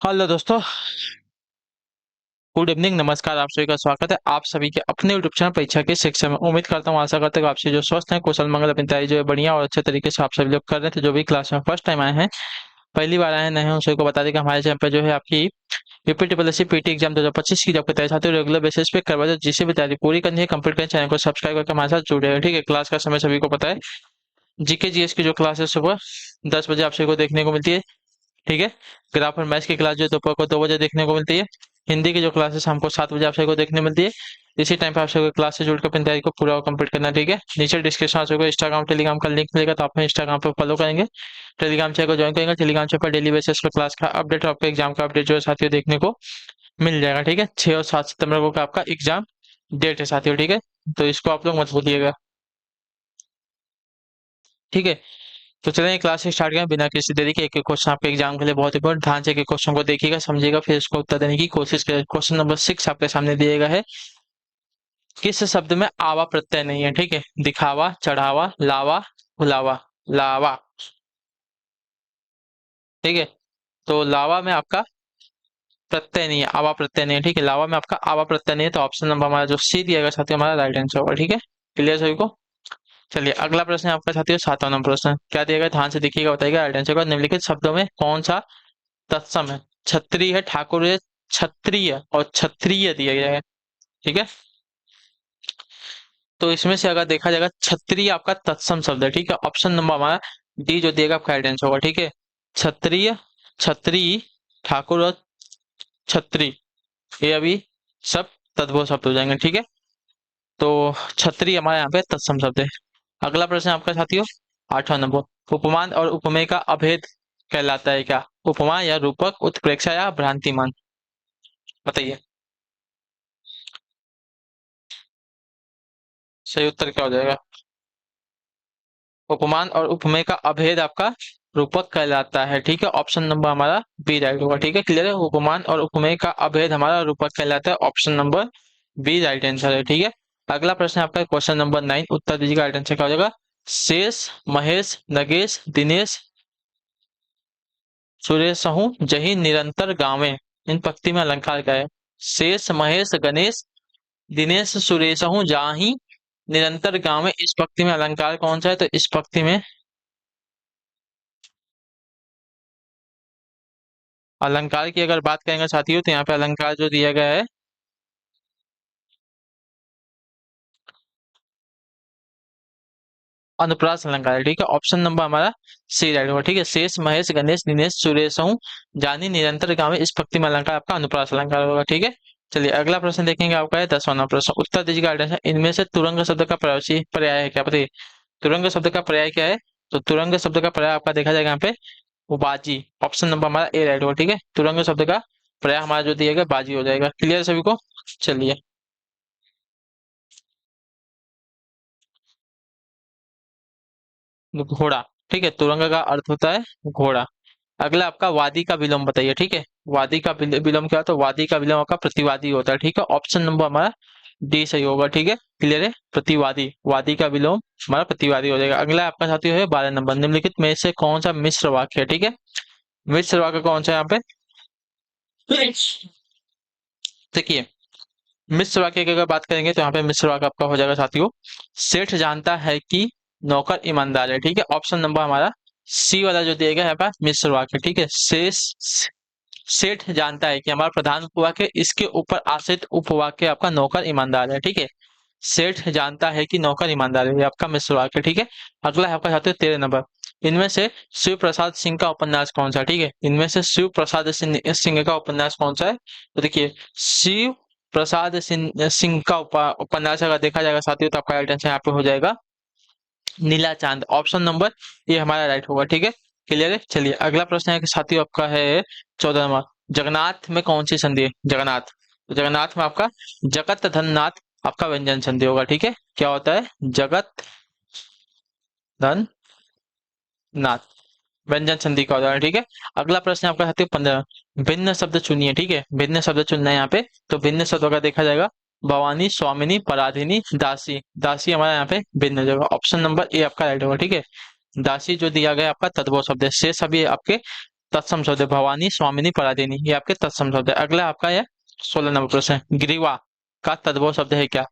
Hello दोस्तों। Good evening, नमस्कार। आप सभी का स्वागत है आप सभी के अपने यूट्यूब चैनल परीक्षा के शिक्षा में। उम्मीद करता हूँ, आशा करते हैं कि आप सभी जो स्वस्थ हैं, कुशल मंगल, अपनी तैयारी जो है बढ़िया और अच्छे तरीके से आप सभी लोग कर रहे थे। जो भी क्लास में फर्स्ट टाइम आए हैं, पहली बार आए हैं, नए हैं, उन सभी को बता दें कि हमारे चैनल पर जो है आपकी यूपीटीपीएससी पीटी एग्जाम 2025 की जॉब की तैयारी चाहते हो, रेगुलर बेसिस पे करवा दो। जिसे भी तैयारी पूरी करनी है, कंप्लीट करें, चैनल को सब्सक्राइब करके हमारे साथ जुड़े रहे। ठीक है, क्लास का समय सभी को पता है। जीके जीएस की जो क्लास है सुबह 10 बजे आप सभी को देखने को मिलती है। ठीक है। ग्राफ और मैथ्स की क्लास जो है दोपहर को 2 बजे देखने को मिलती है। हिंदी की जो क्लासेस हमको 7 बजे आप सभी को देखने को मिलती है। इसी टाइम पे आप सभी को क्लास से जुड़कर अपनी तैयारी को पूरा कंप्लीट करना है। ठीक है, नीचे डिस्क्रिप्शन आप सभी को इंस्टाग्राम टेलीग्राम का लिंक मिलेगा, तो आप इंस्टाग्राम पर फॉलो करेंगे, टेलीग्राम चैनल को ज्वाइन करेंगे। टेलीग्राम चैनल पर डेली बेसिस पर क्लास का अपडेट और आपके एग्जाम का अपडेट जो है साथियों देखने को मिल जाएगा। ठीक है, 6 और 7 सितंबर को का आपका एग्जाम डेट है साथियों। ठीक है, तो इसको आप लोग मत भूलिएगा। ठीक है, तो चलिए क्लास से स्टार्ट करें बिना किसी देरी के। एक एक क्वेश्चन आपके एग्जाम के लिए बहुत इंपॉर्टेंट, ध्यान से एक एक क्वेश्चन को देखिएगा, समझिएगा, फिर इसको उत्तर देने की कोशिश करें। क्वेश्चन नंबर 6 आपके सामने दिया गया है। किस शब्द में आवा प्रत्यय नहीं है? ठीक है, दिखावा, चढ़ावा, लावा, भुलावा। लावा। ठीक है, तो लावा में आपका प्रत्यय नहीं है, आवा प्रत्यय नहीं है। ठीक है, लावा में आपका आवा प्रत्यय नहीं है, तो ऑप्शन नंबर हमारा जो सी दिया गया साथियों हमारा राइट आंसर होगा। ठीक है, क्लियर सभी को? चलिए अगला प्रश्न है आपका साथियों 7वां प्रश्न। क्या दिया गया, ध्यान से देखिएगा, बताइएगा राइट आंसर का। निम्नलिखित शब्दों में कौन सा तत्सम है? क्षत्रिय है, ठाकुर है, क्षत्रिय और क्षत्रिय दिया गया है। ठीक है, तो इसमें से अगर देखा जाएगा क्षत्रिय आपका तत्सम शब्द है। ठीक है, ऑप्शन नंबर हमारा डी जो दिएगा आपका राइट आंसर होगा। ठीक है, क्षत्रिय, क्षत्रिय, ठाकुर और छत्री, ये अभी सब तद्भव शब्द हो जाएंगे। ठीक है, तो छत्री हमारे यहाँ पे तत्सम शब्द है। अगला प्रश्न आपका साथियों 8वां नंबर। उपमान और उपमेय का अभेद कहलाता है क्या? उपमा या रूपक, उत्प्रेक्षा या भ्रांतिमान? बताइए, सही उत्तर क्या हो जाएगा? उपमान और उपमेय का अभेद आपका रूपक कहलाता है। ठीक है, ऑप्शन नंबर हमारा बी राइट होगा। ठीक है, क्लियर है? उपमान और उपमेय का अभेद हमारा रूपक कहलाता है, option number B right answer है। ठीक है, अगला प्रश्न आपका क्वेश्चन नंबर 9, उत्तर दीजिएगा, राइट आंसर क्या हो जाएगा? शेष, महेश, नगेश, दिनेश, सुरेशहु जहि निरंतर गावे, इन पंक्ति में अलंकार क्या है? शेष, महेश, गणेश, दिनेश, सुरेशहु जाहि निरंतर गावे, इस पंक्ति में अलंकार कौन सा है? तो इस पंक्ति में अलंकार की अगर बात करेंगे साथियों, तो यहाँ पे अलंकार जो दिया गया है, अनुप्रास अलंकार है। ठीक है, ऑप्शन नंबर हमारा सी राइट होगा। ठीक है, शेष, महेश, गणेश, दिनेश, सुरेश हूँ जानी निरंतर गावे, इस पंक्ति में अलंकार आपका अनुप्रास अलंकार होगा। ठीक है, चलिए अगला प्रश्न देखेंगे आपका है 10वां प्रश्न। उत्तर दीजिएगा राइट आंसर। इनमें से तुरंग शब्द का प्रवासी पर्याय है क्या? बताइए, तुरंग शब्द का पर्याय क्या है? तो तुरंग शब्द का पर्याय आपका देखा जाएगा यहाँ पे बाजी, ऑप्शन नंबर हमारा ए राइट होगा। ठीक है, तुरंग शब्द का पर्याय हमारा जो दिया गया बाजी हो जाएगा। क्लियर सभी को? चलिए घोड़ा। ठीक है, तुरंग का अर्थ होता है घोड़ा। अगला आपका वादी का विलोम बताइए। ठीक है, वादी का विलोम क्या होता है? वादी का विलोम आपका प्रतिवादी होता है। ठीक है, ऑप्शन नंबर हमारा डी सही होगा। ठीक है, क्लियर है? प्रतिवादी, वादी का विलोम हमारा प्रतिवादी हो जाएगा। अगला आपका साथी है 12 नंबर। निम्नलिखित में से कौन सा मिश्र वाक्य है? ठीक है, मिश्र वाक्य कौन सा है यहाँ पे? देखिए, मिश्र वाक्य की अगर बात करेंगे तो यहाँ पे मिश्र वाक्य आपका हो जाएगा साथियों, सेठ जानता है कि नौकर ईमानदार है। ठीक है, ऑप्शन नंबर हमारा सी वाला जो दिया गया है यहाँ पे मिश्र वाक्य। ठीक है, शेष, सेठ जानता है कि हमारा प्रधान उपवाक्य, इसके ऊपर आश्रित उपवाक्य आपका नौकर ईमानदार है। ठीक है, सेठ जानता है कि नौकर ईमानदार है, ये आपका मिश्र वाक्य। ठीक है, अगला है आपका साथियों 13 नंबर। इनमें से शिव प्रसाद सिंह का उपन्यास कौन सा है? ठीक है, इनमें से शिव प्रसाद सिंह का उपन्यास कौन सा है? तो देखिए, शिव प्रसाद सिंह का उपन्यास अगर देखा जाएगा साथियों, तो आपका राइट आंसर यहाँ पे हो जाएगा नीला चांद, ऑप्शन नंबर ये हमारा राइट होगा। ठीक है, क्लियर है? चलिए अगला प्रश्न है कि साथियों आपका है 14 नंबर। जगन्नाथ में कौन सी संधि है? जगन्नाथ, तो जगन्नाथ में आपका जगत धन नाथ आपका व्यंजन संधि होगा। ठीक है, क्या होता है? जगत धन नाथ व्यंजन संधि का उदाहरण। ठीक है, अगला प्रश्न आपका साथियों 15। भिन्न शब्द चुनिए। ठीक है, भिन्न शब्द चुनना है यहाँ पे, तो भिन्न शब्दों का देखा जाएगा भवानी, स्वामिनी, पराधिनी, दासी। दासी हमारा यहाँ पे भिन्न हो जाएगा, ऑप्शन नंबर ए आपका राइट होगा। ठीक है, दासी जो दिया गया आपका तद्भव शब्द है, शेष सभी आपके तत्सम शब्द है, भवानी, स्वामिनी, पराधिनी, ये आपके तत्सम शब्द है। अगला आपका है 16 नंबर प्रश्न है, ग्रीवा का तद्भव शब्द है क्या?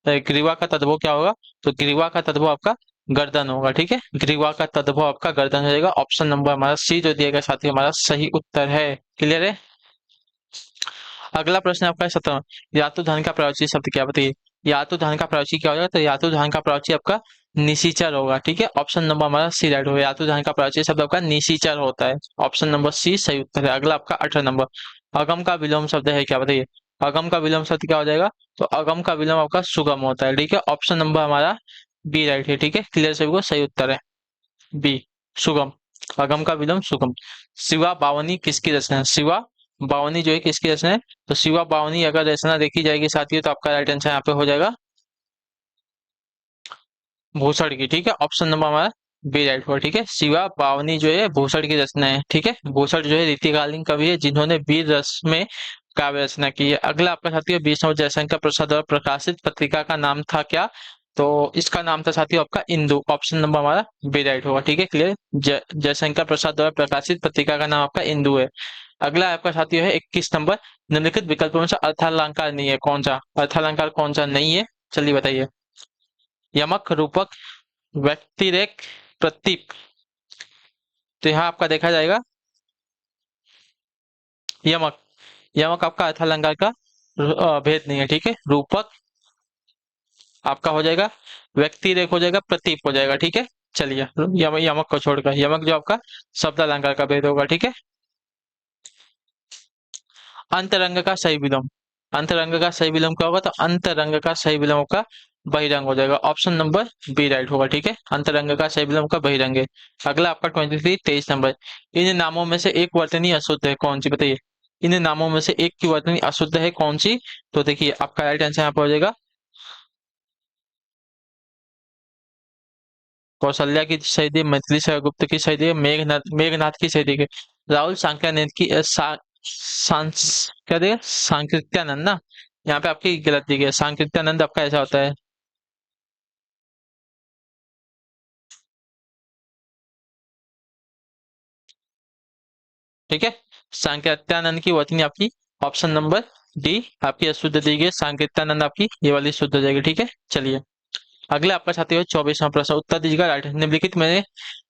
ग्रीवा का तद्भव क्या होगा? तो ग्रीवा का तद्भव आपका गर्दन होगा, ठीक है। ग्रीवा का तद्भव आपका गर्दन हो जाएगा। ऑप्शन नंबर हमारा सी जो दिया गया साथी हमारा सही उत्तर है। क्लियर है। अगला प्रश्न आपका है 17, यातुधान का प्रवाची शब्द क्या? बताइए, यातुधान का प्रवाची क्या होगा? तो यातुधान का प्रवाची आपका निशिचर होगा, ठीक है। ऑप्शन नंबर हमारा सी राइट होगा। यातुधान का प्रवाची शब्द आपका निशिचर होता है। ऑप्शन नंबर सी सही उत्तर है। अगला आपका 18 नंबर, अगम का विलोम शब्द है क्या? बताइए, अगम का विलोम शब्द क्या हो जाएगा? तो अगम का विलोम आपका सुगम होता है, ठीक है। ऑप्शन नंबर हमारा बी राइट है, ठीक है। क्लियर सभी को, सही उत्तर है बी, सुगम। अगम का विलोम सुगम। शिवा बावनी किसकी रचना है? शिवा बावनी जो है किसकी रचना है? तो शिवा बावनी अगर रचना देखी जाएगी साथियों तो आपका राइट आंसर यहाँ पे हो जाएगा भूसड़ की, ठीक है। ऑप्शन नंबर हमारा बी राइट हुआ, ठीक है। शिवा बावनी जो है भूसड़ की रचना है, ठीक है। भूसड़ जो है रीतिकालीन कवि है जिन्होंने वीर रस में काव्य रचना की है। अगला आपका साथियों 20 नंबर, जयशंकर प्रसाद द्वारा प्रकाशित पत्रिका का नाम था क्या? तो इसका नाम था साथियों आपका इंदु। ऑप्शन नंबर हमारा बी राइट होगा, ठीक है। क्लियर। जयशंकर प्रसाद द्वारा प्रकाशित पत्रिका का नाम आपका इंदु है। अगला आपका साथियों है 21 नंबर, निम्नलिखित विकल्पों में से अर्थालंकार नहीं है, कौन सा? अर्थालंकार कौन सा नहीं है, चलिए बताइए। यमक, रूपक, व्यक्तिरेक, प्रतीक। तो यहाँ आपका देखा जाएगा यमक, यमक आपका अर्थालंकार का भेद नहीं है, ठीक है। रूपक आपका हो जाएगा, व्यक्ति रेख हो जाएगा, प्रतीक हो जाएगा, ठीक है। चलिए यमक को छोड़कर, यमक जो आपका शब्द अलंकार का भेद होगा, ठीक है। अंतरंग का सही विलोम, अंतरंग का सही विलोम क्या होगा? तो अंतरंग का सही विलोम आपका बहिरंग हो जाएगा। ऑप्शन नंबर बी राइट होगा, ठीक है। अंतरंग का सही विलोम का बहिरंग है। अगला आपका 23 नंबर, इन नामों में से एक वर्तनी अशुद्ध है, कौन सी? बताइए, इन नामों में से एक की वर्तनी अशुद्ध है, कौन सी? तो देखिए आपका राइट आंसर यहाँ पर हो जाएगा कौशल्या की सही दी, मैथिली से गुप्त की सही दी, मेघनाथ की सही दी, राहुल सांक्यानंद की क्या देगा? सांकृत्यानंद ना, यहाँ पे आपकी गलत दी गई है। सांकृत्यानंद आपका ऐसा होता है, ठीक है। सांकृत्यानंद की वर्तनी आपकी ऑप्शन नंबर डी आपकी अशुद्ध दी गई है। सांकृत्यानंद आपकी ये वाली शुद्ध हो जाएगी, ठीक है। चलिए अगले आपका साथी हो 24वां प्रश्न, उत्तर दीजिएगा राइट। निम्नलिखित में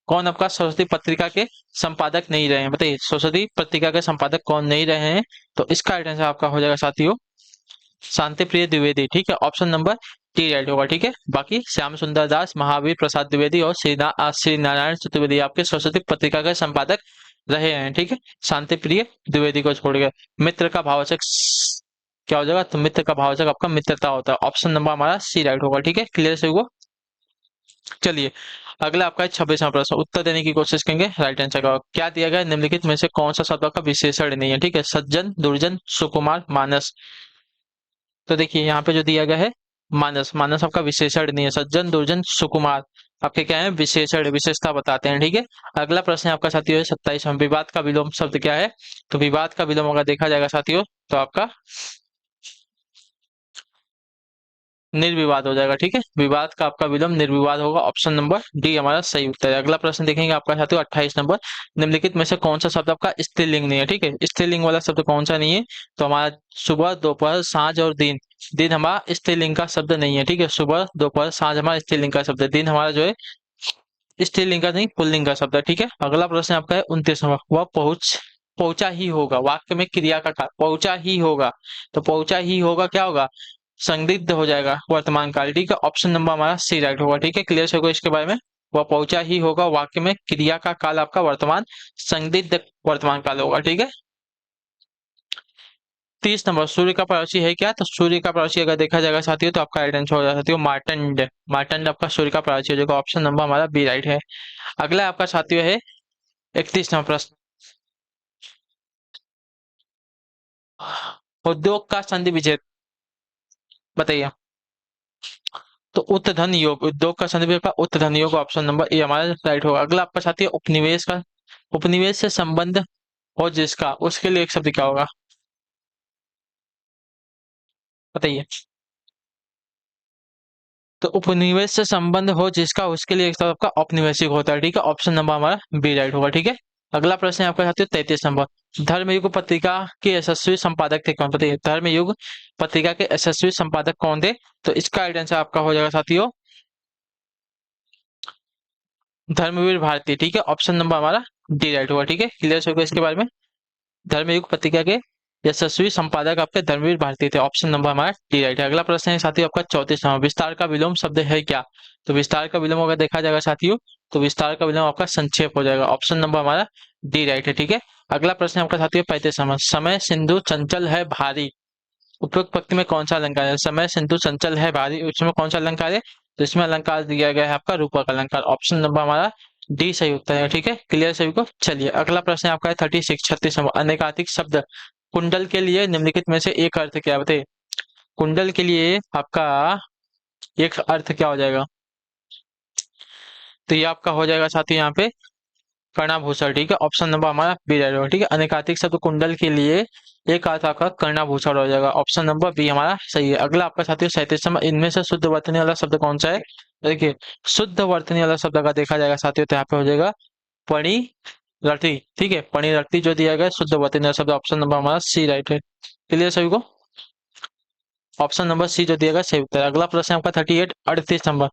कौन आपका सरस्वती पत्रिका के संपादक नहीं रहे हैं? बताइए, सरस्वती पत्रिका के संपादक कौन नहीं रहे हैं? तो इसका राइट आंसर आपका हो जाएगा साथियों शांति प्रिय द्विवेदी, ठीक है। ऑप्शन नंबर टी राइट होगा, ठीक है। बाकी श्याम सुंदर दास, महावीर प्रसाद द्विवेदी और श्री नारायण चतुर्वेदी आपके सरस्वती पत्रिका के संपादक रहे हैं, ठीक है। शांति प्रिय द्विवेदी को छोड़ गए। मित्र का भाववाचक क्या हो जाएगा? तो मित्र का भाववाचक आपका मित्रता होता है। ऑप्शन नंबर हमारा सी राइट होगा, ठीक है। क्लियर से हुआ। चलिए अगला आपका 26वां प्रश्न, उत्तर देने की कोशिश करेंगे राइट आंसर का। क्या दिया गया? निम्नलिखित में से कौन सा शब्द का विशेषण नहीं है? ठीक है, सज्जन, दुर्जन, सुकुमार, मानस। तो देखिए यहाँ पे जो दिया गया है मानस, मानस आपका विशेषण नहीं है। सज्जन, दुर्जन, सुकुमार आपके क्या है? विशेषण, विशेषता बताते हैं, ठीक है। अगला प्रश्न आपका साथियों 27वां, विवाद का विलोम शब्द क्या है? तो विवाद का विलोम अगर देखा जाएगा साथियों तो आपका निर्विवाद हो जाएगा, ठीक है। विवाद का आपका विलोम निर्विवाद होगा। ऑप्शन नंबर डी हमारा सही उत्तर है। अगला प्रश्न देखेंगे आपका साथियों 28 नंबर, निम्नलिखित में से कौन सा शब्द आपका स्त्रीलिंग नहीं है? ठीक है, स्त्रीलिंग वाला शब्द कौन सा नहीं है? तो हमारा सुबह, दोपहर, साँझ और दिन। दिन हमारा स्त्रीलिंग का शब्द नहीं है, ठीक है। सुबह, दोपहर, साँझ हमारा स्त्रीलिंग का शब्द है। दिन हमारा जो है स्त्रीलिंग का नहीं पुल्लिंग का शब्द है, ठीक है। अगला प्रश्न आपका है 29 नंबर, वह पहुंचा ही होगा, वाक्य में क्रिया का काल पहुंचा ही होगा। तो पहुंचा ही होगा क्या होगा? संदिग्ध हो जाएगा वर्तमान काल, ठीक है। ऑप्शन नंबर हमारा सी राइट होगा, ठीक है। क्लियर से होगा इसके बारे में। वह पहुंचा ही होगा, वाक्य में क्रिया का काल आपका वर्तमान संदिग्ध वर्तमान काल होगा, ठीक है। 30 नंबर, सूर्य का पड़ोसी है क्या? तो सूर्य का पड़ोसी अगर देखा जाएगा साथियों तो आपका राइट आंसर हो जाएगा साथियों मार्टंड। मार्टंड आपका सूर्य का पड़ोसी हो जाएगा। ऑप्शन नंबर हमारा बी राइट है। अगला आपका साथियों है 31 नंबर प्रश्न, उद्योग का संधि विच्छेद बताइए। तो उत्तधन योग, उद्योग का संधि का उत्तधन योग, ऑप्शन नंबर ए हमारा राइट होगा। अगला आपका साथी है उपनिवेश का, उपनिवेश से संबंध हो जिसका, उसके लिए एक शब्द क्या होगा बताइए। तो उपनिवेश से संबंध हो जिसका, उसके लिए एक शब्द आपका औपनिवेशिक होता है, ठीक है। ऑप्शन नंबर हमारा बी राइट होगा, ठीक है। अगला प्रश्न है आपका साथियों 33 नंबर। धर्मयुग पत्रिका के यशस्वी संपादक थे कौन? बताइए, धर्मयुग पत्रिका के यशस्वी संपादक कौन थे? तो इसका राइट आंसर आपका हो जाएगा साथियों धर्मवीर भारती। ठीक है, ऑप्शन नंबर हमारा डी राइट होगा। ठीक है, क्लियर होगा इसके बारे में। धर्मयुग पत्रिका के यशस्वी संपादक आपके धर्मवीर भारती थे, ऑप्शन नंबर हमारा डी राइट है। अगला प्रश्न है साथियों आपका 34वां। विस्तार का विलोम शब्द है क्या? तो विस्तार का विलोम अगर देखा जाएगा साथियों तो विस्तार का विलोम आपका संक्षेप हो जाएगा, ऑप्शन नंबर हमारा डी राइट है। ठीक है, अगला प्रश्न है आपका साथियों 35वां। समय सिंधु चंचल है भारी, उपरोक्त पंक्ति में कौन सा अलंकार है? समय सिंधु चंचल है भारी, उसमें कौन सा अलंकार है? तो इसमें अलंकार दिया गया है आपका रूपक अलंकार, ऑप्शन नंबर हमारा डी सही उत्तर है। ठीक है, क्लियर सभी को। चलिए अगला प्रश्न है आपका है 36 अनेकाधिक शब्द कुंडल के लिए निम्नलिखित में से एक अर्थ क्या है? बताइए, कुंडल के लिए आपका एक अर्थ क्या हो जाएगा? तो ये आपका हो जाएगा साथी यहाँ पे कर्णाभूषण। ठीक है, ऑप्शन नंबर हमारा बी रहेगा। ठीक है, अनेकाधिक शब्द कुंडल के लिए एक अर्थ आपका कर्णाभूषण हो जाएगा, ऑप्शन नंबर बी हमारा सही है। अगला आपका साथियों 37वां। इनमें से शुद्ध वर्तनी वाला शब्द कौन सा है? देखिए, शुद्ध वर्तनी वाला शब्द का देखा जाएगा साथियों तो यहाँ पे हो जाएगा परिरति। ठीक है, परिरति जो दिया गया है शुद्ध वर्तनी वाला शब्द, ऑप्शन नंबर हमारा सी राइट है। क्लियर सभी को? ऑप्शन नंबर सी जो दिया गया सही उत्तर है। अगला प्रश्न है आपका 38 नंबर।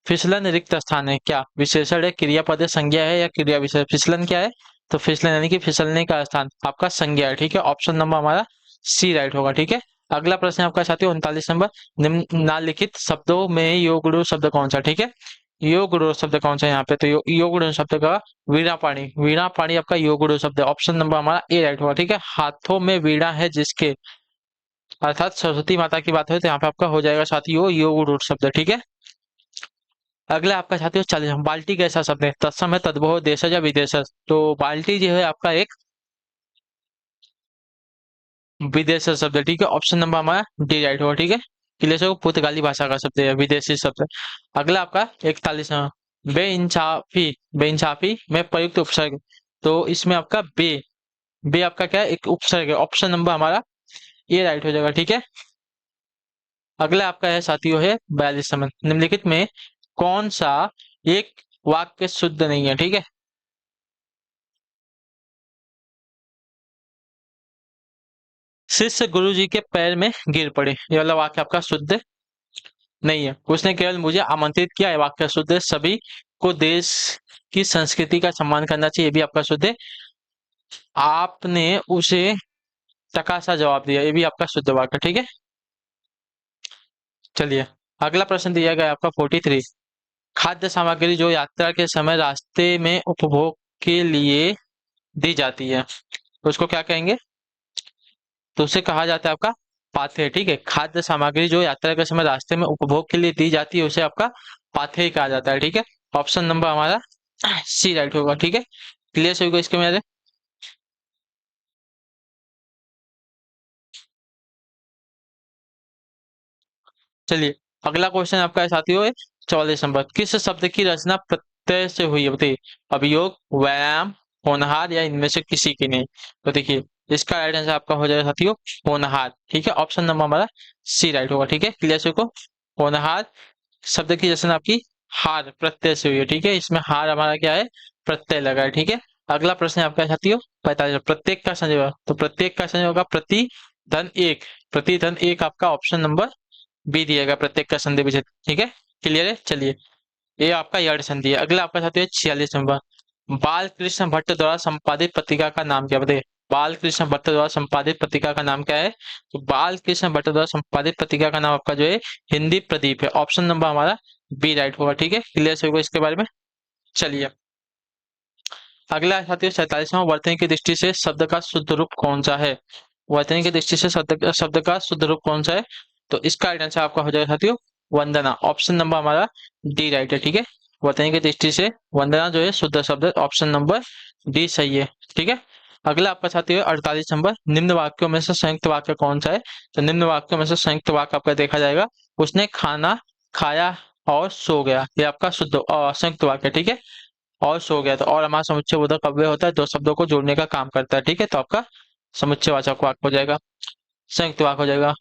फिसलन रिक्त स्थान है क्या? विशेषण है, क्रियापद है, संज्ञा है या क्रिया विशेषण? फिसलन क्या है? तो फिसलन यानी कि फिसलने का स्थान आपका संज्ञा है। ठीक है, ऑप्शन नंबर हमारा सी राइट होगा। ठीक है, अगला प्रश्न है आपका साथियों 39 नंबर। निम्नलिखित शब्दों में योगुरु शब्द कौन सा? ठीक है, योगुरु शब्द कौन सा है यहाँ पे? तो योगुरु शब्द का वीणा पाणी, वीणा पाणी आपका योगुरु शब्द है, ऑप्शन नंबर हमारा ए राइट होगा। ठीक है, हाथों में वीणा है जिसके, अर्थात सरस्वती माता की बात हो तो यहाँ पे आपका हो जाएगा साथियों योग रूट शब्द। ठीक है, अगला आपका साथियों 40। बाल्टी कैसा शब्द है? तत्सम है, तद्भव, देशज या विदेशज? तो बाल्टी जो है आपका एक विदेशी शब्द है। ठीक है, ऑप्शन नंबर हमारा डी राइट होगा। ठीक है, क्लियर हो, पुर्तगाली भाषा का शब्द है, विदेशी शब्द है। अगला आपका 41वां। बेइंसाफी, बेइंसाफी में प्रयुक्त उपसर्ग, तो इसमें आपका बे, बे आपका क्या है? एक उपसर्ग है, ऑप्शन नंबर हमारा ये राइट हो जाएगा। ठीक है, अगला आपका है साथियों है 42वां। निम्नलिखित में कौन सा एक वाक्य शुद्ध नहीं है? ठीक है, शिष्य गुरु जी के पैर में गिर पड़े, ये वाला वाक्य आपका शुद्ध नहीं है। उसने केवल मुझे आमंत्रित किया, है वाक्य शुद्ध है। सभी को देश की संस्कृति का सम्मान करना चाहिए, ये भी आपका शुद्ध है। आपने उसे टका सा जवाब दिया, ये भी आपका शुद्ध वाक्य। ठीक है, चलिए अगला प्रश्न दिया गया है आपका 43। खाद्य सामग्री जो यात्रा के समय रास्ते में उपभोग के लिए दी जाती है, तो उसको क्या कहेंगे? तो उसे कहा जाता है आपका पाथेय। ठीक है, खाद्य सामग्री जो यात्रा के समय रास्ते में उपभोग के लिए दी जाती है उसे आपका पाथेय कहा जाता है। ठीक है, ऑप्शन नंबर हमारा सी राइट होगा। ठीक है, क्लियर सभी को इसके मेरे। चलिए अगला क्वेश्चन आपका है साथियों 44 नंबर। किस शब्द की रचना प्रत्यय से हुई है? बताइए, अभियोग, व्यायाम, होनहार या इनमें से किसी की नहीं? तो देखिए इसका राइट आंसर आपका हो जाएगा साथियों होनहार। ठीक है, ऑप्शन नंबर हमारा सी राइट होगा। ठीक है, क्लियर सभी को? होनहार शब्द की रचना आपकी हार प्रत्यय से हुई है। ठीक है, इसमें हार हमारा क्या है? प्रत्यय लगा है। ठीक है, अगला प्रश्न है आपका साथियों 45। प्रत्येक का संजय होगा, तो प्रत्येक का संजय होगा प्रति धन एक, प्रति धन एक आपका ऑप्शन नंबर बी दिएगा, प्रत्येक का संधि विच्छेद। ठीक है, क्लियर है। चलिए ये आपका यड़ संधि है। अगला आपका साथियों 46 नंबर। बाल कृष्ण भट्ट द्वारा संपादित पत्रिका का नाम क्या? बताइए, बाल कृष्ण भट्ट द्वारा संपादित पत्रिका का नाम क्या है? तो बाल कृष्ण भट्ट द्वारा संपादित पत्रिका का नाम आपका जो है हिंदी प्रदीप है, ऑप्शन नंबर हमारा बी राइट होगा। ठीक है, क्लियर होगा इसके बारे में। चलिए अगला साथियों 47वां। वर्तनी की दृष्टि से शब्द का शुद्ध रूप कौन सा है? वर्तनी की दृष्टि से शब्द का शुद्ध रूप कौन सा है? तो इसका आंसर आपका हो जाएगा साथियों वंदना, ऑप्शन नंबर हमारा डी राइट है। ठीक है, वर्तनी की दृष्टि से वंदना जो है शुद्ध शब्द है, ऑप्शन नंबर डी सही है। ठीक है, अगला आपका साथी है 48 नंबर। निम्न वाक्यों में से संयुक्त वाक्य कौन सा है? तो निम्न वाक्यों में से संयुक्त वाक्य आपका देखा जाएगा उसने खाना खाया और सो गया, ये आपका शुद्ध संयुक्त वाक्य। ठीक है, और सो गया, तो और हमारा समुच्चय बोधक अव्यय होता है, दो शब्दों को जोड़ने का काम करता है। ठीक है, तो आपका समुच्चयवाचक वाक्य हो जाएगा, संयुक्त वाक्य हो जाएगा।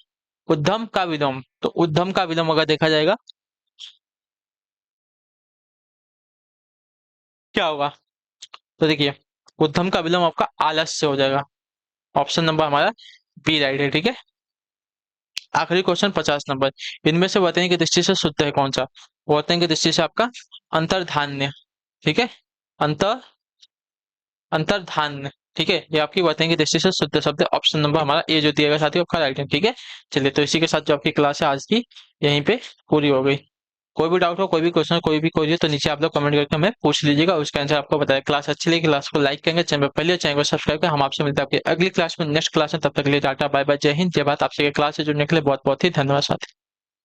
उद्धम का विलोम, तो उद्धम का विलोम अगर देखा जाएगा क्या होगा? तो देखिए उद्यम का विलोम आपका आलस्य हो जाएगा। ऑप्शन नंबर हमारा बी राइट है, ठीक है। आखिरी क्वेश्चन 50 नंबर, इनमें से वर्तनी की दृष्टि से शुद्ध है कौन सा? वर्तनी की दृष्टि से आपका अंतर्धान्य, ठीक है, अंतर अंतर्धान्य, ठीक है, ये आपकी वर्तनी की दृष्टि से शुद्ध शब्द है। ऑप्शन नंबर हमारा ए जो दिया गया साथी आपका राइट है, ठीक है। चलिए, तो इसी के साथ जो आपकी क्लास है आज की यहीं पे पूरी हो गई। कोई भी डाउट हो, कोई भी क्वेश्चन, कोई भी क्वेरी हो तो नीचे आप लोग कमेंट करके हमें पूछ लीजिएगा, उसका आंसर आपको बताया। क्लास अच्छी लगी, क्लास को लाइक करेंगे, चैनल पर पहले चैनल को सब्सक्राइब करें। हम आपसे मिलते हैं आपकी अगली क्लास में, नेक्स्ट क्लास में। तब तक के लिए टाटा बाय बाय, जय हिंद, जय भारत। आपसे क्लास से जुड़ने के लिए बहुत बहुत ही धन्यवाद साथी।